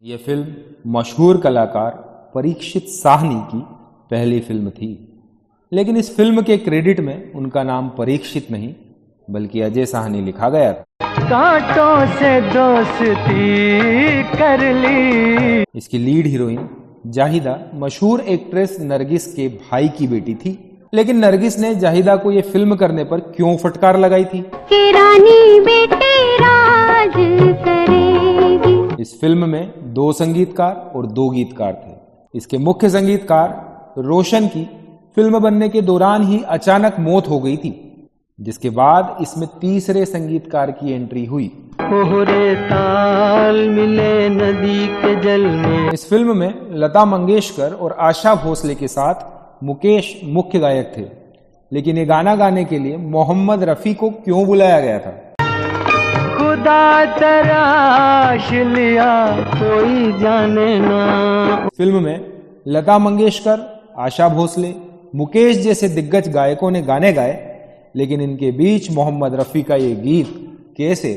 ये फिल्म मशहूर कलाकार परीक्षित साहनी की पहली फिल्म थी, लेकिन इस फिल्म के क्रेडिट में उनका नाम परीक्षित नहीं बल्कि अजय साहनी लिखा गया था। कांटों से दोस्ती कर ली। इसकी लीड हीरोइन जाहिदा मशहूर एक्ट्रेस नरगिस के भाई की बेटी थी, लेकिन नरगिस ने जाहिदा को ये फिल्म करने पर क्यों फटकार लगाई थी कि रानी बेटे राज करेगी। इस फिल्म में 2 संगीतकार और 2 गीतकार थे। इसके मुख्य संगीतकार रोशन की फिल्म बनने के दौरान ही अचानक मौत हो गई थी, जिसके बाद इसमें तीसरे संगीतकार की एंट्री हुई। कोहरे ताल मिले नदी के जल में। इस फिल्म में लता मंगेशकर और आशा भोसले के साथ मुकेश मुख्य गायक थे, लेकिन ये गाना गाने के लिए मोहम्मद रफी को क्यों बुलाया गया था? खुदा तराश लिया कोई जाने ना। फिल्म में लता मंगेशकर, आशा भोसले, मुकेश जैसे दिग्गज गायकों ने गाने गाए, लेकिन इनके बीच मोहम्मद रफी का ये गीत कैसे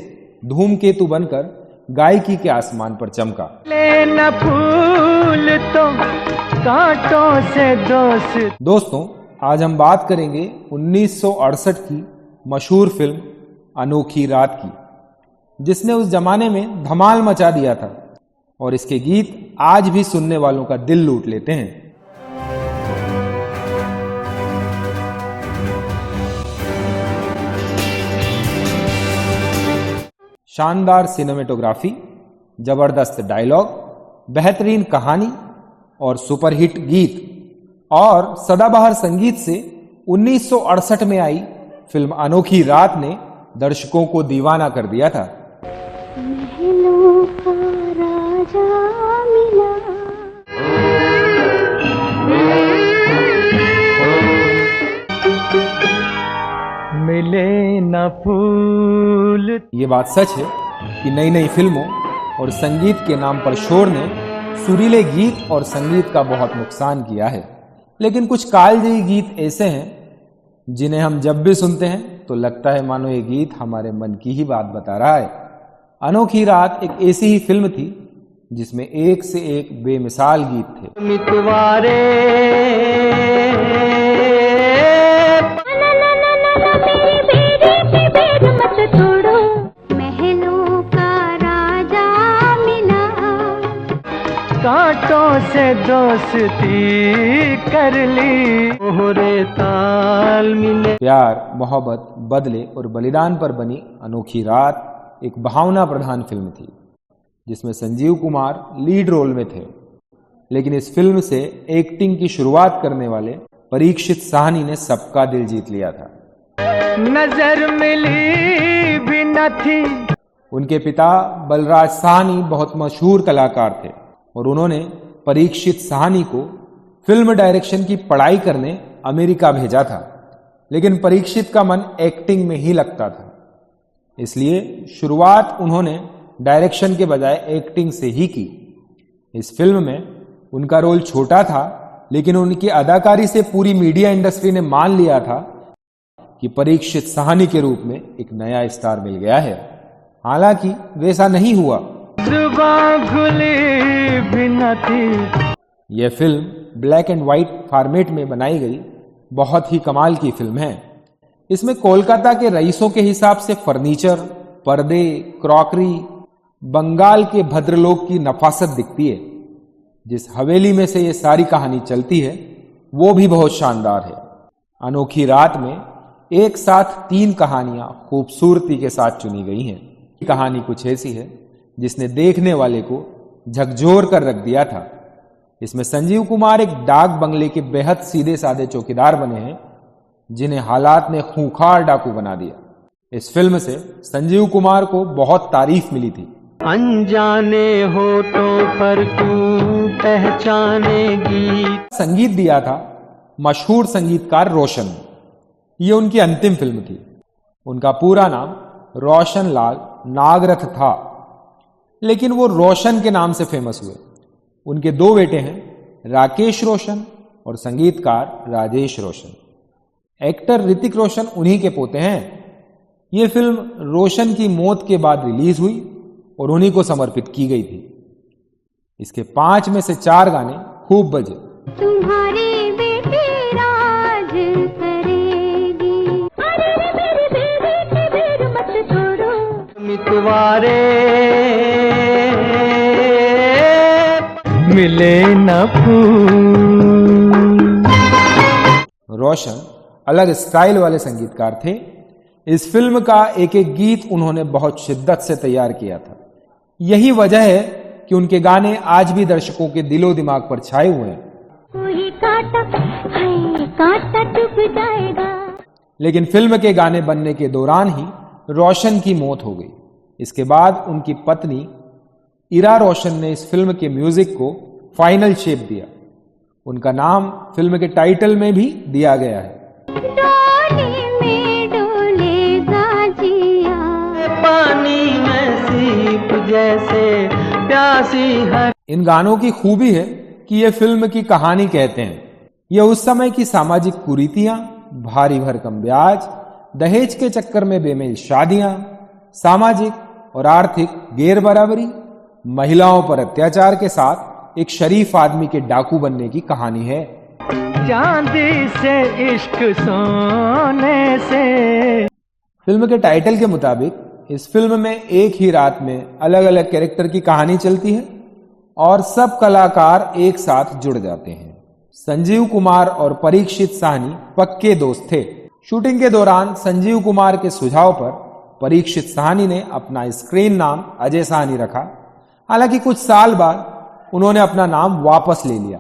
धूमकेतु बनकर गायकी के आसमान पर चमका। लेना फूल तो कांटों से दोस्त। दोस्तों, आज हम बात करेंगे 1968 की मशहूर फिल्म अनोखी रात की, जिसने उस जमाने में धमाल मचा दिया था, और इसके गीत आज भी सुनने वालों का दिल लूट लेते हैं। शानदार सिनेमेटोग्राफी, जबरदस्त डायलॉग, बेहतरीन कहानी और सुपरहिट गीत और सदाबहार संगीत से 1968 में आई फिल्म अनोखी रात ने दर्शकों को दीवाना कर दिया था। महलों का राजा मिला। मिले न फूल। ये बात सच है कि नई नई फिल्मों और संगीत के नाम पर शोर ने सुरीले गीत और संगीत का बहुत नुकसान किया है, लेकिन कुछ कालजयी गीत ऐसे हैं जिन्हें हम जब भी सुनते हैं तो लगता है मानो ये गीत हमारे मन की ही बात बता रहा है। अनोखी रात एक ऐसी ही फिल्म थी जिसमें एक से एक बेमिसाल गीत थे। मितवारे महलों का राजा मिला। कांटों से दोस्ती कर ली। कोहरे ताल मिले। प्यार, मोहब्बत, बदले और बलिदान पर बनी अनोखी रात एक भावना प्रधान फिल्म थी, जिसमें संजीव कुमार लीड रोल में थे, लेकिन इस फिल्म से एक्टिंग की शुरुआत करने वाले परीक्षित साहनी ने सबका दिल जीत लिया था। नजर मिली भी न थी। उनके पिता बलराज साहनी बहुत मशहूर कलाकार थे और उन्होंने परीक्षित साहनी को फिल्म डायरेक्शन की पढ़ाई करने अमेरिका भेजा था, लेकिन परीक्षित का मन एक्टिंग में ही लगता था, इसलिए शुरुआत उन्होंने डायरेक्शन के बजाय एक्टिंग से ही की। इस फिल्म में उनका रोल छोटा था, लेकिन उनकी अदाकारी से पूरी मीडिया इंडस्ट्री ने मान लिया था कि परीक्षित साहनी के रूप में एक नया स्टार मिल गया है। हालांकि वैसा नहीं हुआ। जुबान खुली भी न थी। यह film black and white format में बनाई गई बहुत ही कमाल की फिल्म है। इसमें कोलकाता के रईसों के हिसाब से फर्नीचर, पर्दे, क्रॉकरी, बंगाल के भद्रलोक की नफासत दिखती है। जिस हवेली में से ये सारी कहानी चलती है वो भी बहुत शानदार है। अनोखी रात में एक साथ 3 कहानियां खूबसूरती के साथ चुनी गई हैं। कहानी कुछ ऐसी है जिसने देखने वाले को झकझोर कर रख दिया था। इसमें संजीव कुमार एक डाक बंगले के बेहद सीधे साधे चौकीदार बने हैं, जिन्हें हालात ने खूंखार डाकू बना दिया। इस फिल्म से संजीव कुमार को बहुत तारीफ मिली थी। अनजाने होठों पर क्यों पहचानेगी। संगीत दिया था मशहूर संगीतकार रोशन ने। ये उनकी अंतिम फिल्म थी। उनका पूरा नाम रोशन लाल नागरथ था, लेकिन वो रोशन के नाम से फेमस हुए। उनके 2 बेटे हैं, राकेश रोशन और संगीतकार राजेश रोशन। एक्टर ऋतिक रोशन उन्हीं के पोते हैं। ये फिल्म रोशन की मौत के बाद रिलीज हुई और उन्हीं को समर्पित की गई थी। इसके 5 में से 4 गाने खूब बजे। तुम्हारी बेटी राज करेगी, अरे मेरी बेटी की बेर मत छोड़ो, मितवारे मिले न फूल। रोशन अलग स्टाइल वाले संगीतकार थे। इस फिल्म का एक एक गीत उन्होंने बहुत शिद्दत से तैयार किया था। यही वजह है कि उनके गाने आज भी दर्शकों के दिलो दिमाग पर छाए हुए हैं। कोई कांटा चुभ जाएगा। लेकिन फिल्म के गाने बनने के दौरान ही रोशन की मौत हो गई। इसके बाद उनकी पत्नी इरा रोशन ने इस फिल्म के म्यूजिक को फाइनल शेप दिया। उनका नाम फिल्म के टाइटल में भी दिया गया है। डोली में डोलेगा जिया, पानी में सीप जैसे प्यासी है। इन गानों की खूबी है कि ये फिल्म की कहानी कहते हैं। ये उस समय की सामाजिक कुरीतियां, भारी भरकम ब्याज, दहेज के चक्कर में बेमेल शादियां, सामाजिक और आर्थिक गैर बराबरी, महिलाओं पर अत्याचार के साथ एक शरीफ आदमी के डाकू बनने की कहानी है। चांदी से इश्क सोने से। फिल्म के टाइटल के मुताबिक इस फिल्म में एक ही रात में अलग अलग कैरेक्टर की कहानी चलती है और सब कलाकार एक साथ जुड़ जाते हैं। संजीव कुमार और परीक्षित साहनी पक्के दोस्त थे। शूटिंग के दौरान संजीव कुमार के सुझाव पर परीक्षित साहनी ने अपना स्क्रीन नाम अजय साहनी रखा। हालांकि कुछ साल बाद उन्होंने अपना नाम वापस ले लिया।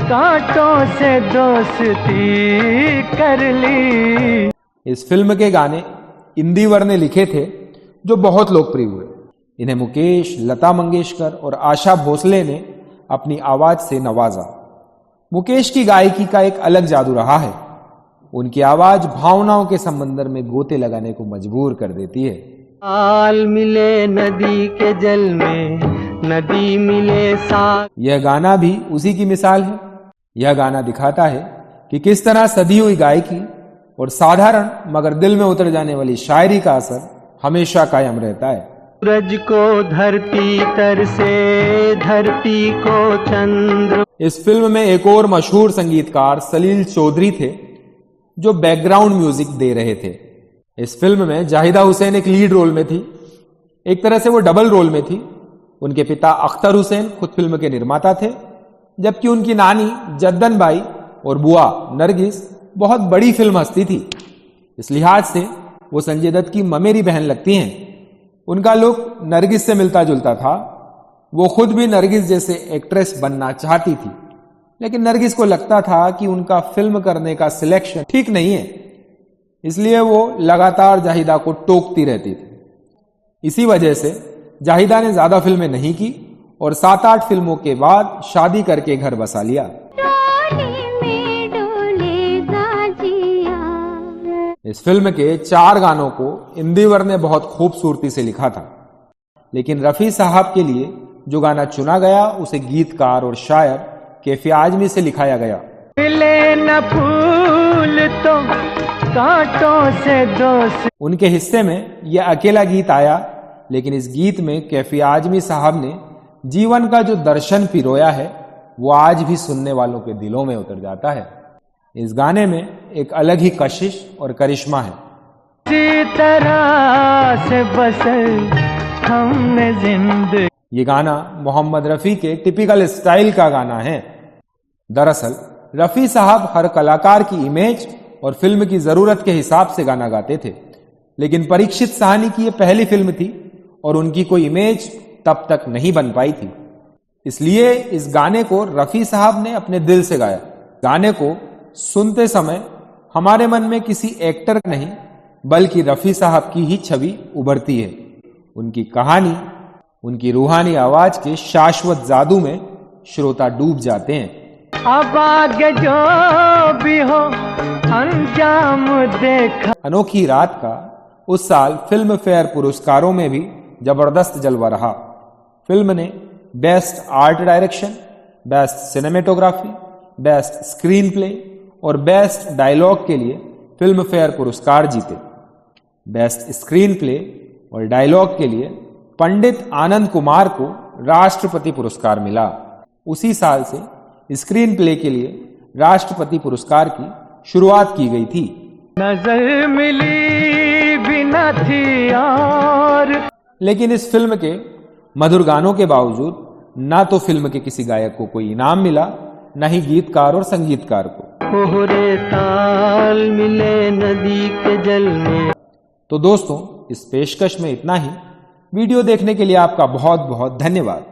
कांटों से दोस्ती कर ली। इस फिल्म के गाने इंदिवर ने लिखे थे, जो बहुत लोकप्रिय हुए। इन्हें मुकेश, लता मंगेशकर और आशा भोसले ने अपनी आवाज से नवाजा। मुकेश की गायकी का एक अलग जादू रहा है। उनकी आवाज भावनाओं के समंदर में गोते लगाने को मजबूर कर देती है। हाल मिले नदी के जल में, नदी मिले साथ। यह गाना भी उसी की मिसाल है। यह गाना दिखाता है कि किस तरह सदी हुई गायकी और साधारण मगर दिल में उतर जाने वाली शायरी का असर हमेशा कायम रहता है। सूरज को धरती तर से, धरती को चंद्र। इस फिल्म में एक और मशहूर संगीतकार सलील चौधरी थे, जो बैकग्राउंड म्यूजिक दे रहे थे। इस फिल्म में जाहिदा हुसैन एक लीड रोल में थी। एक तरह से वो डबल रोल में थी। उनके पिता अख्तर हुसैन खुद फिल्म के निर्माता थे, जबकि उनकी नानी जद्दन बाई और बुआ नरगिस बहुत बड़ी फिल्म हस्ती थी। इस लिहाज से वो संजय दत्त की ममेरी बहन लगती हैं। उनका लुक नरगिस से मिलता जुलता था। वो खुद भी नरगिस जैसे एक्ट्रेस बनना चाहती थी, लेकिन नरगिस को लगता था कि उनका फिल्म करने का सिलेक्शन ठीक नहीं है, इसलिए वो लगातार जाहिदा को टोकती रहती थी। इसी वजह से जाहिदा ने ज्यादा फिल्में नहीं की और 7-8 फिल्मों के बाद शादी करके घर बसा लिया। इस फिल्म के 4 गानों को इंदिवर ने बहुत खूबसूरती से लिखा था, लेकिन रफी साहब के लिए जो गाना चुना गया उसे गीतकार और शायर कैफी आजमी से लिखाया गया। मिले न फूल तो कांटों से दोस्त। उनके हिस्से में यह अकेला गीत आया, लेकिन इस गीत में कैफी आजमी साहब ने जीवन का जो दर्शन पिरोया है वो आज भी सुनने वालों के दिलों में उतर जाता है। इस गाने में एक अलग ही कशिश और करिश्मा है। इसी तरह से बसे हमने जिंदगी। ये गाना मोहम्मद रफी के टिपिकल स्टाइल का गाना है। दरअसल रफी साहब हर कलाकार की इमेज और फिल्म की जरूरत के हिसाब से गाना गाते थे, लेकिन परीक्षित साहनी की यह पहली फिल्म थी और उनकी कोई इमेज तब तक नहीं बन पाई थी। इसलिए इस गाने को रफी साहब ने अपने दिल से गाया। गाने को सुनते समय हमारे मन में किसी एक्टर का नहीं बल्कि रफी साहब की ही छवि उभरती है। उनकी कहानी, उनकी रूहानी आवाज के शाश्वत जादू में श्रोता डूब जाते हैं। अब आगे जो भी हो अंजाम देखा। अनोखी रात का उस साल फिल्म फेयर पुरस्कारों में भी जबरदस्त जलवा रहा। फिल्म ने best art direction, best cinematography, best screen play और बेस्ट डायलॉग के लिए फिल्म फेयर पुरस्कार जीते। बेस्ट स्क्रीन प्ले और डायलॉग के लिए पंडित आनंद कुमार को राष्ट्रपति पुरस्कार मिला। उसी साल से स्क्रीन प्ले के लिए राष्ट्रपति पुरस्कार की शुरुआत की गई थी। नजर मिली भी न थी यार। लेकिन इस फिल्म के मधुर गानों के बावजूद ना तो फिल्म के किसी गायक को कोई इनाम मिला, न ही गीतकार और संगीतकार को। कोहरे ताल मिले नदी के जल में। तो दोस्तों, इस पेशकश में इतना ही। वीडियो देखने के लिए आपका बहुत बहुत धन्यवाद।